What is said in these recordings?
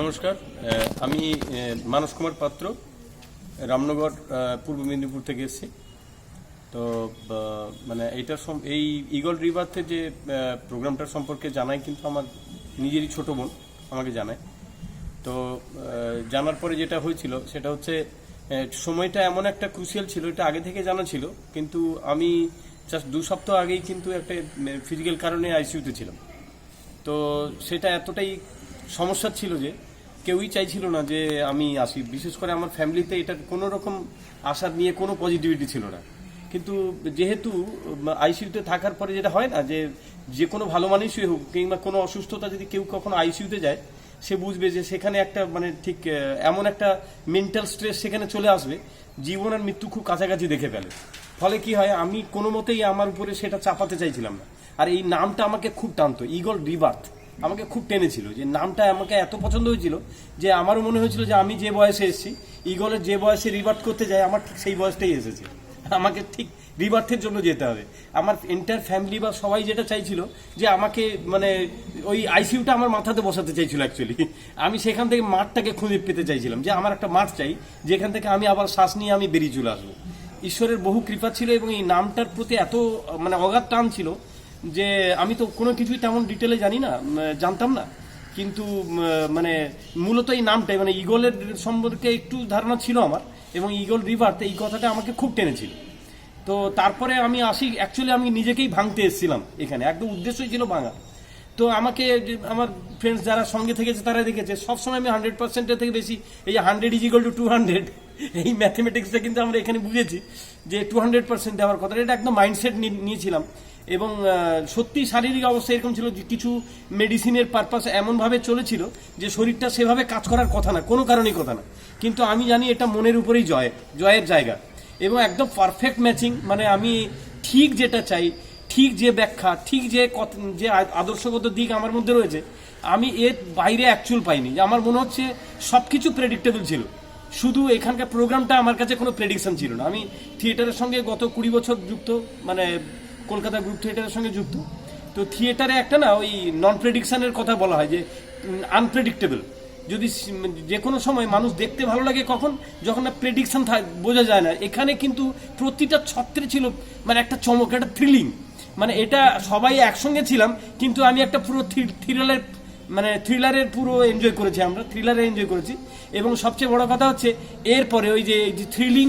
নমস্কার, আমি মানস কুমার পাত্র, রামনগর, পূর্ব মেদিনীপুর থেকে এসেছি। তো মানে এই ইগল রিভার্থে যে প্রোগ্রামটার সম্পর্কে জানাই কিন্তু আমার নিজেরই ছোট বোন আমাকে জানায়। তো জানার পরে যেটা হয়েছিল সেটা হচ্ছে সময়টা এমন একটা ক্রুশিয়াল ছিল, এটা আগে থেকে জানা ছিল, কিন্তু আমি জাস্ট 2 সপ্তাহ আগেই কিন্তু একটা ফিজিক্যাল কারণে আইসিইউতে ছিলাম। তো সেটা এতটাই সমস্যা ছিল যে কেউই চাইছিল না যে আমি আসি। বিশেষ করে আমার ফ্যামিলিতে এটার কোনো রকম আশার নিয়ে কোনো পজিটিভিটি ছিল না। কিন্তু যেহেতু আইসিইউতে থাকার পরে যেটা হয় না, যে কোনো ভালো মানুষই হোক কিংবা কোনো অসুস্থতা যদি কেউ কখনো আইসিইউতে যায়, সে বুঝবে যে সেখানে একটা মানে ঠিক এমন একটা মেন্টাল স্ট্রেস সেখানে চলে আসবে, জীবন আর মৃত্যু খুব কাছাকাছি দেখে ফেলে। ফলে কি হয়, আমি কোনো মতেই আমার উপরে সেটা চাপাতে চাইছিলাম না। আর এই নামটা আমাকে খুব টানতো, ইগল রিবার্থ আমাকে খুব টেনেছিল। যে নামটা আমাকে এত পছন্দ হয়েছিল যে আমারও মনে হয়েছিল যে আমি যে বয়সে এসেছি, ইগলের যে বয়সে রিবার্থ করতে যাই, আমার ঠিক সেই বয়সটাই এসেছে। আমাকে ঠিক রিবার্থের জন্য যেতে হবে। আমার এন্টায়ার ফ্যামিলি বা সবাই যেটা চাইছিল যে আমাকে মানে ওই আইসিইউটা আমার মাথাতে বসাতে চাইছিল অ্যাকচুয়ালি। আমি সেখান থেকে মাঠটাকে খুঁজে পেতে চাইছিলাম, যে আমার একটা মাঠ চাই যেখান থেকে আমি আবার শ্বাস নিয়ে আমি বেরিয়ে চলে আসবো। ঈশ্বরের বহু কৃপা ছিল এবং এই নামটার প্রতি এত মানে অগাধ টান ছিল যে আমি তো কোনো কিছুই তেমন ডিটেলে জানি না, জানতাম না। কিন্তু মানে মূলত এই নামটাই মানে ইগলের সম্পর্কে একটু ধারণা ছিল আমার, এবং ইগল রিভার্থ এই কথাটা আমাকে খুব টেনেছিল। তো তারপরে আমি আসি, অ্যাকচুয়ালি আমি নিজেকেই ভাঙতে এসেছিলাম এখানে, একদম উদ্দেশ্যই ছিল ভাঙা। তো আমাকে আমার ফ্রেন্ডস যারা সঙ্গে থেকেছে তারা দেখেছে সবসময় আমি 100%-এর থেকে বেশি, এই যে 100 = 200 এই ম্যাথমেটিক্সটা কিন্তু আমরা এখানে বুঝেছি যে 200% দেওয়ার কথা। এটা একদম মাইন্ডসেট নিয়েছিলাম। এবং সত্যি শারীরিক অবস্থা এরকম ছিল যে কিছু মেডিসিনের পারপাস এমনভাবে চলেছিল যে শরীরটা সেভাবে কাজ করার কথা না, কোনো কারণেই কথা না। কিন্তু আমি জানি এটা মনের উপরেই জয়ের জায়গা, এবং একদম পারফেক্ট ম্যাচিং। মানে আমি ঠিক যেটা চাই, ঠিক যে ব্যাখ্যা, ঠিক যে আদর্শগত দিক আমার মধ্যে রয়েছে, আমি এর বাইরে অ্যাকচুয়াল পাইনি। যে আমার মনে হচ্ছে সব কিছু প্রেডিক্টেবল ছিল, শুধু এখানকার প্রোগ্রামটা আমার কাছে কোনো প্রেডিকশন ছিল না। আমি থিয়েটারের সঙ্গে গত 20 বছর যুক্ত, মানে কলকাতা গ্রুপ থিয়েটারের সঙ্গে যুক্ত। তো থিয়েটারে একটা না ওই নন প্রেডিকশনের কথা বলা হয়, যে আনপ্রেডিক্টেবল। যদি যে কোনো সময় মানুষ দেখতে ভালো লাগে কখন, যখন না প্রেডিকশন বোঝা যায় না। এখানে কিন্তু প্রতিটা ছত্রে ছিল মানে একটা চমক, একটা থ্রিলিং। মানে এটা সবাই একসঙ্গে ছিলাম, কিন্তু আমি একটা পুরো থ্রিলারের পুরো এনজয় করেছি, আমরা থ্রিলারে এনজয় করেছি। এবং সবচেয়ে বড় কথা হচ্ছে এরপরে ওই যে থ্রিলিং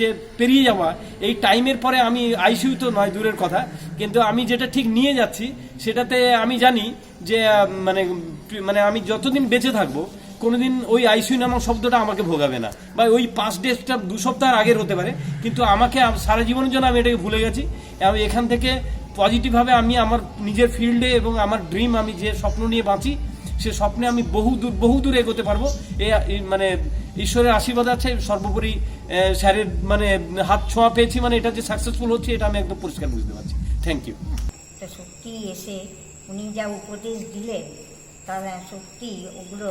যে পেরিয়ে যাওয়া, এই টাইমের পরে আমি আইসিইউ তো নয় দূরের কথা, কিন্তু আমি যেটা ঠিক নিয়ে যাচ্ছি সেটাতে আমি জানি যে মানে মানে আমি যতদিন বেঁচে থাকবো কোনোদিন ওই আইসিইউ নামক শব্দটা আমাকে ভোগাবে না। বা ওই 5 ডেজটা 2 সপ্তাহ আগের হতে পারে, কিন্তু আমাকে সারা জীবনের জন্য আমি এটাকে ভুলে গেছি। এবং এখান থেকে পজিটিভভাবে আমি আমার নিজের ফিল্ডে এবং আমার ড্রিম, আমি যে স্বপ্ন নিয়ে বাঁচি, সে স্বপ্নে আমি বহু দূর এগোতে পারবো। মানে ঈশ্বরের আশীর্বাদ আছে সর্বোপরি, স্যারের মানে হাত ছোঁয়া পেয়েছি, মানে এটা যে সাকসেসফুল হচ্ছে এটা আমি একদম পরিষ্কার বুঝতে পারছি। Thank you. সত্যি এসে উনি যা উপদেশ দিলেন, তারা সত্যি ওগুলো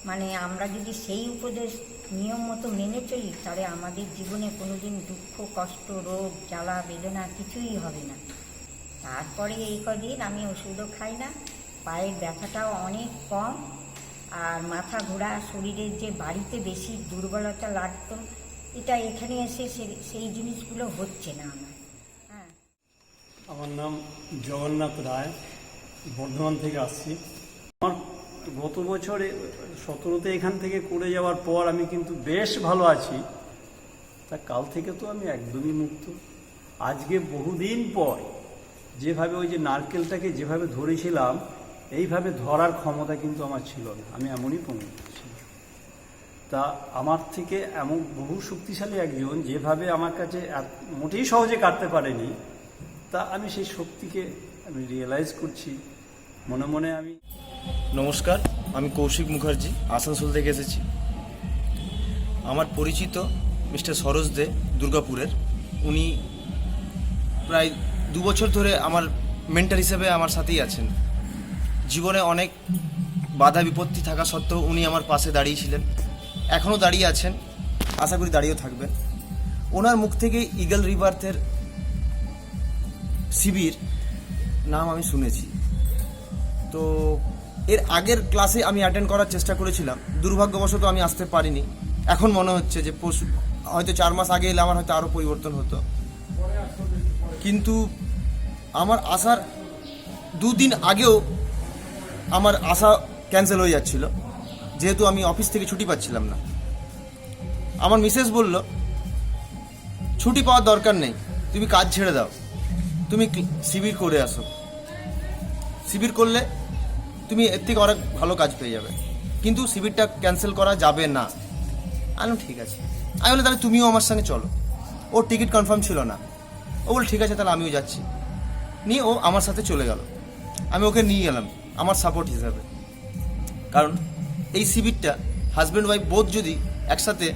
মানে আমরা যদি সেই উপদেশ নিয়ম মতো মেনে চলি, তাহলে আমাদের জীবনে কোনোদিন দুঃখ, কষ্ট, রোগ, জ্বালা, বেদনা কিছুই হবে না। তারপরে এই কদিন আমি ওষুধও খাই না, পায়ের ব্যথাটাও অনেক কম, আর মাথা ঘোরা, শরীরের যে বাড়িতে বেশি দুর্বলতা লাগতো, এটা এখানে এসে সেই জিনিসগুলো হচ্ছে না আমার। হ্যাঁ, আমার নাম জগন্নাথ রায়, বর্ধমান থেকে আসছি। আমার গত বছরে 17তে এখান থেকে করে যাওয়ার পর আমি কিন্তু বেশ ভালো আছি। তা কাল থেকে তো আমি একদমই মুক্ত। আজকে বহুদিন পর যেভাবে ওই যে নারকেলটাকে যেভাবে ধরেছিলাম, এইভাবে ধরার ক্ষমতা কিন্তু আমার ছিল না, আমি এমনই পঙ্গু ছিল। তা আমার থেকে এমন বহু শক্তিশালী একজন যেভাবে আমার কাছে মোটেই সহজে কাটতে পারেনি, তা আমি সেই শক্তিকে আমি রিয়েলাইজ করছি মনে মনে। আমি নমস্কার, আমি কৌশিক মুখার্জি, আসানসোল থেকে এসেছি। আমার পরিচিত মিস্টার সরোজ দে, দুর্গাপুরের, উনি প্রায় 2 বছর ধরে আমার মেন্টর হিসেবে আমার সাথেই আছেন। জীবনে অনেক বাধা বিপত্তি থাকা সত্ত্বেও উনি আমার পাশে দাঁড়িয়েছিলেন, এখনও দাঁড়িয়ে আছেন, আশা করি দাঁড়িয়েও থাকবেন। ওনার মুখ থেকে ইগল রিভার্থের শিবির নাম আমি শুনেছি। তো এর আগের ক্লাসে আমি অ্যাটেন্ড করার চেষ্টা করেছিলাম, দুর্ভাগ্যবশত আমি আসতে পারিনি। এখন মনে হচ্ছে যে হয়তো 4 মাস আগে এলে আমার হয়তো আরও পরিবর্তন হতো, কিন্তু আমার আসার 2 দিন আগেও আমার আসা ক্যান্সেল হয়ে যাচ্ছিল, যেহেতু আমি অফিস থেকে ছুটি পাচ্ছিলাম না। আমার মিসেস বলল, ছুটি পাওয়ার দরকার নেই, তুমি কাজ ছেড়ে দাও, তুমি শিবির করে আসো, শিবির করলে তুমি এর থেকে অনেক ভালো কাজ পেয়ে যাবে, কিন্তু শিবিরটা ক্যান্সেল করা যাবে না। আমি বললাম ঠিক আছে। আমি বলি তাহলে তুমিও আমার সঙ্গে চলো। ওর টিকিট কনফার্ম ছিল না, ও বল ঠিক আছে তাহলে আমিও যাচ্ছি। নিয়ে ও আমার সাথে চলে গেল, আমি ওকে নিয়ে গেলাম আমার সাপোর্ট হিসাবে। কারণ এই শিবিরটা হাজব্যান্ড ওয়াইফ বোথ যদি একসাথে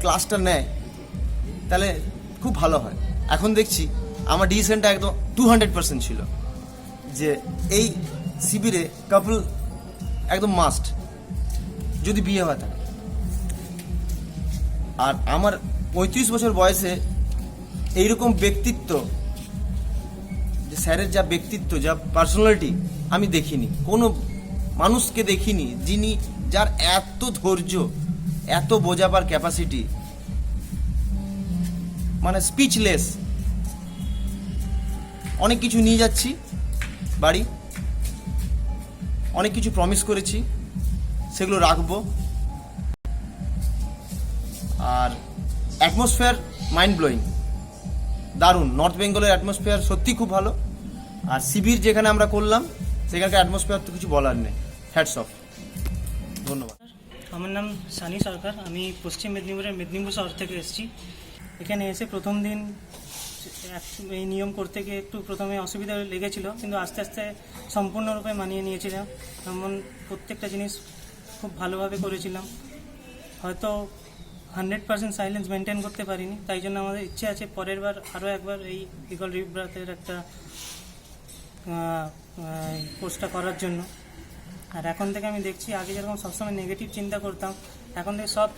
ক্লাসটা নেয় তাহলে খুব ভালো হয়। এখন দেখছি আমার ডিসিশনটা একদম 200% ছিল যে এই শিবিরে কাপল একদম মাস্ট, যদি বিয়ে হয় থাকে। আর আমার 35 বছর বয়সে এইরকম ব্যক্তিত্ব, যে স্যারের যা ব্যক্তিত্ব, যা পার্সোনালিটি আমি দেখিনি, কোনো মানুষকে দেখিনি যার এত ধৈর্য, এত বোঝাবার ক্যাপাসিটি, মানে স্পিচলেস। অনেক কিছু নিয়ে যাচ্ছি বাড়ি, অনেক কিছু প্রমিস করেছি, সেগুলো রাখবো। আর অ্যাটমসফিয়ার মাইন্ড ব্লোয়িং, দারুণ। নর্থ বেঙ্গলের অ্যাটমসফিয়ার সত্যি খুব ভালো। আর শিবির যেখানে আমরা করলাম সেখানকার অ্যাটমসফিয়ার তো কিছু বলার নেই। হ্যাটস অফ, ধন্যবাদ। আমার নাম সানি সরকার, আমি পশ্চিম মেদিনীপুরের মেদিনীপুর শহর থেকে এসেছি। এখানে এসে প্রথম দিন এই নিয়ম করতে গিয়ে একটু প্রথমে অসুবিধা লেগেছিল, কিন্তু আস্তে আস্তে সম্পূর্ণরূপে মানিয়ে নিয়েছিলাম। এমন প্রত্যেকটা জিনিস খুব ভালোভাবে করেছিলাম। হয়তো 100% সাইলেন্স মেনটেন করতে পারিনি, তাই জন্য আমাদের ইচ্ছে আছে পরের বার আরও একবার এই ইগল রিব্রাথের একটা কোর্সটা করার জন্য। আর এখন থেকে আমি দেখছি আগে যেরকম সবসময় নেগেটিভ চিন্তা করতাম, এখন থেকে সব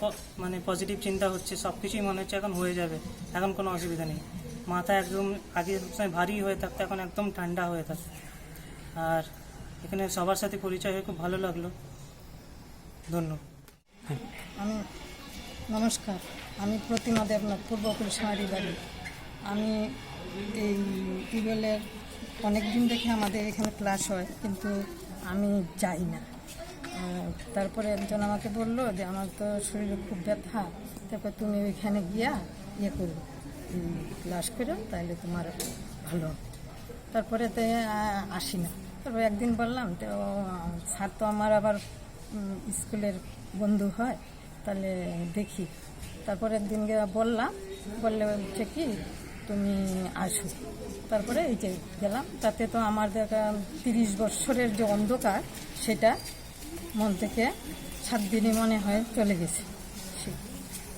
মানে পজিটিভ চিন্তা হচ্ছে, সব কিছুই মনে হচ্ছে এখন হয়ে যাবে, এখন কোনো অসুবিধা নেই। মাথা একদম আগে সবসময় ভারী হয়ে থাকতো, এখন একদম ঠান্ডা হয়ে থাকে। আর এখানে সবার সাথে পরিচয় হয়ে খুব ভালো লাগলো। ধন্যবাদ। আমি নমস্কার, আমি প্রতিমা দেবনাথ, পূর্ব কুলসামারি বাড়ি। আমি এই ইগলের অনেক দিন দেখে আমাদের এখানে ক্লাস হয়, কিন্তু আমি যাই না। তারপরে একজন আমাকে বললো যে আমার তো শরীরে খুব ব্যথা, তারপর তুমি ওইখানে গিয়া করো, ক্লাস করো, তাহলে তোমার ভালো। তারপরে তো আসি না। তারপর একদিন বললাম, তো স্যার তো আমার আবার স্কুলের বন্ধু হয়, তাহলে দেখি। তারপরে একদিন বললাম, বললে হচ্ছে কি তুমি আসো। তারপরে এই যে গেলাম, তাতে তো আমার দেখা 30 বছরের যে অন্ধকার সেটা মন থেকে 7 দিনই মনে হয় চলে গেছে।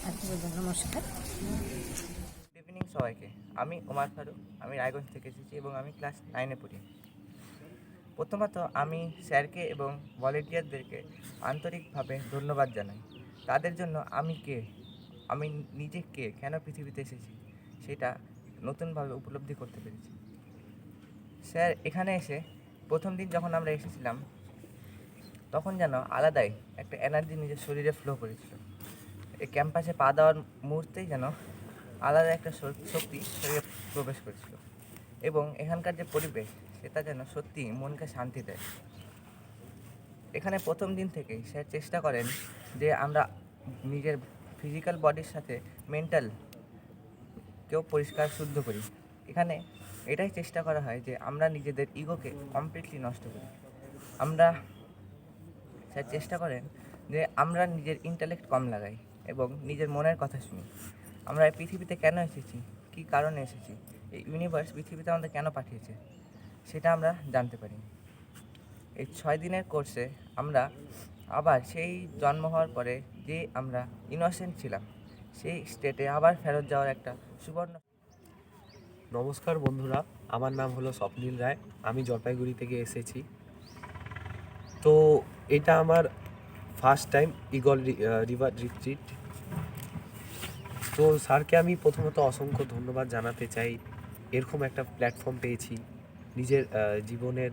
আর কি বলবো, নমস্কার। গুড ইভিনিং সবাইকে। আমি ওমার ফারুক, আমি রায়গঞ্জ থেকে এসেছি এবং আমি ক্লাস 9-এ পড়ি। প্রথমত আমি স্যারকে এবং ভলেন্টিয়ারদেরকে আন্তরিকভাবে ধন্যবাদ জানাই। তাদের জন্য আমি নিজে কে, কেন পৃথিবীতে এসেছি সেটা নতুনভাবে উপলব্ধি করতে পেরেছি। স্যার এখানে এসে প্রথম দিন যখন আমরা এসেছিলাম তখন যেন আলাদাই একটা এনার্জি নিজের শরীরে ফ্লো করেছিল। এই ক্যাম্পাসে পা দেওয়ার মুহূর্তেই যেন আলাদা একটা শক্তি শরীরে প্রবেশ করেছিল এবং এখানকার যে পরিবেশ সেটা যেন সত্যি মনকে শান্তি দেয়। এখানে প্রথম দিন থেকেই স্যার চেষ্টা করেন যে আমরা নিজের ফিজিক্যাল বডির সাথে মেন্টালকেও পরিষ্কার শুদ্ধ করি। এখানে এটাই চেষ্টা করা হয় যে আমরা নিজেদের ইগোকে কমপ্লিটলি নষ্ট করি। স্যার চেষ্টা করেন যে আমরা নিজের ইন্টেলেক্ট কম লাগাই এবং নিজের মনের কথা শুনি। আমরা এই পৃথিবীতে কেন এসেছি, কী কারণে এসেছি, এই ইউনিভার্স পৃথিবীতে আমাদের কেন পাঠিয়েছে সেটা আমরা জানতে পারি। এই 6 দিনের কোর্সে আমরা আবার সেই জন্ম হওয়ার পরে যে আমরা ইনোসেন্ট ছিলাম সেই স্টেটে আবার ফেরত যাওয়ার একটা সুবর্ণ। নমস্কার বন্ধুরা, আমার নাম হলো স্বপ্নীল রায়, আমি জলপাইগুড়ি থেকে এসেছি। তো এটা আমার first time eagle river retreat. তো স্যারকে আমি প্রথমত অসংখ্য ধন্যবাদ জানাতে চাই। এরকম একটা প্ল্যাটফর্ম পেয়েছি নিজের জীবনের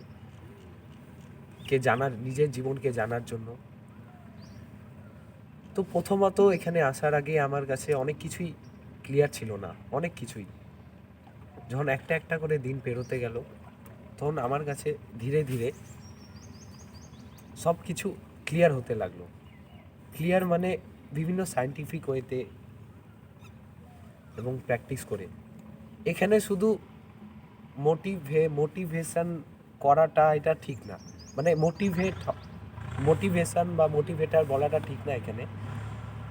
জানার, নিজের জীবনকে জানার জন্য। তো প্রথমত এখানে আসার আগে আমার কাছে অনেক কিছুই ক্লিয়ার ছিল না, অনেক কিছুই। যখন একটা একটা করে দিন পেরোতে গেল, তখন আমার কাছে ধীরে ধীরে সব কিছু ক্লিয়ার হতে লাগলো। ক্লিয়ার মানে বিভিন্ন সায়েন্টিফিক ওয়েতে এবং প্র্যাকটিস করে। এখানে শুধু মোটিভেশন করাটা এটা ঠিক না, মানে মোটিভেশন বা মোটিভেটার বলাটা ঠিক না।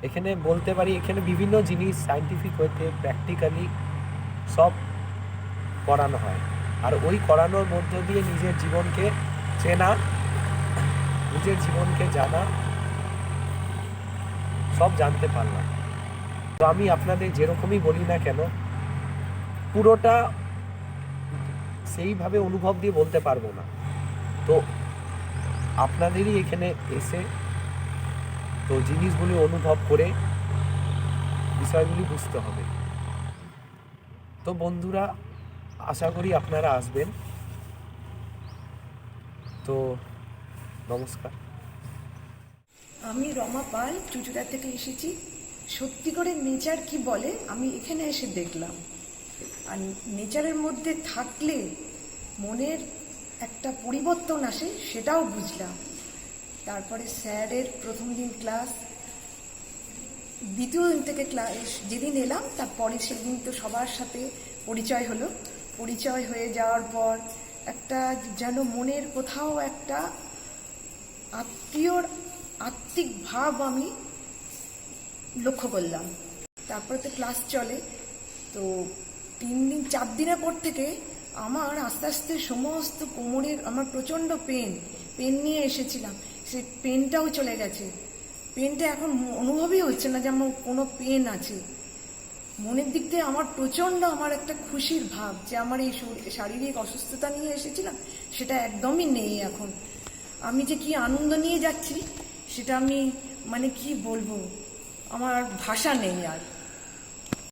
এখানে বলতে পারি এখানে বিভিন্ন জিনিস সায়েন্টিফিক ওয়েতে প্র্যাকটিক্যালি সব করানো হয়। আর ওই করানোর মধ্য দিয়ে নিজের জীবনকে চেনা, নিজের জীবনকে জানা, সব জানতে পারলাম। তো আমি আপনাদের যেরকমই বলি না কেন, পুরোটা সেইভাবে অনুভব দিয়ে বলতে পারবো না। তো আপনাদেরই এখানে এসে তো জিনিসগুলি অনুভব করে বিষয়গুলি বুঝতে হবে। তো বন্ধুরা, আশা করি আপনারা আসবেন। তো নমস্কার। আমি রমা পাল চুচুড়া থেকে এসেছি। সত্যি করে নেচার কি বলে আমি এখানে এসে দেখলাম। আর নেচারের মধ্যে থাকলে মনের একটা পরিবর্তন আসে, সেটাও বুঝলাম। তারপরে স্যারের প্রথম দিন ক্লাস, দ্বিতীয় দিন থেকে ক্লাস যেদিন এলাম তারপরে সেদিন তো সবার সাথে পরিচয় হলো। পরিচয় হয়ে যাওয়ার পর একটা যেন মনের কোথাও একটা আত্মিক ভাব আমি লক্ষ্য করলাম। তারপরে তো ক্লাস চলে, তো 3 দিন 4 দিনের পর থেকে আমার আস্তে আস্তে সমস্ত কোমরের আমার প্রচণ্ড পেন নিয়ে এসেছিলাম, সেই পেনটাও চলে গেছে। পেনটা এখন অনুভবই হচ্ছে না যে আমার কোনো পেন আছে। মনের দিক থেকে আমার প্রচণ্ড আমার একটা খুশির ভাব যে আমার এই শারীরিক অসুস্থতা নিয়ে এসেছিলাম সেটা একদমই নেই এখন। আমি যে কি আনন্দ নিয়ে যাচ্ছি সেটা আমি মানে কি বলবো, আমার ভাষা নেই আর।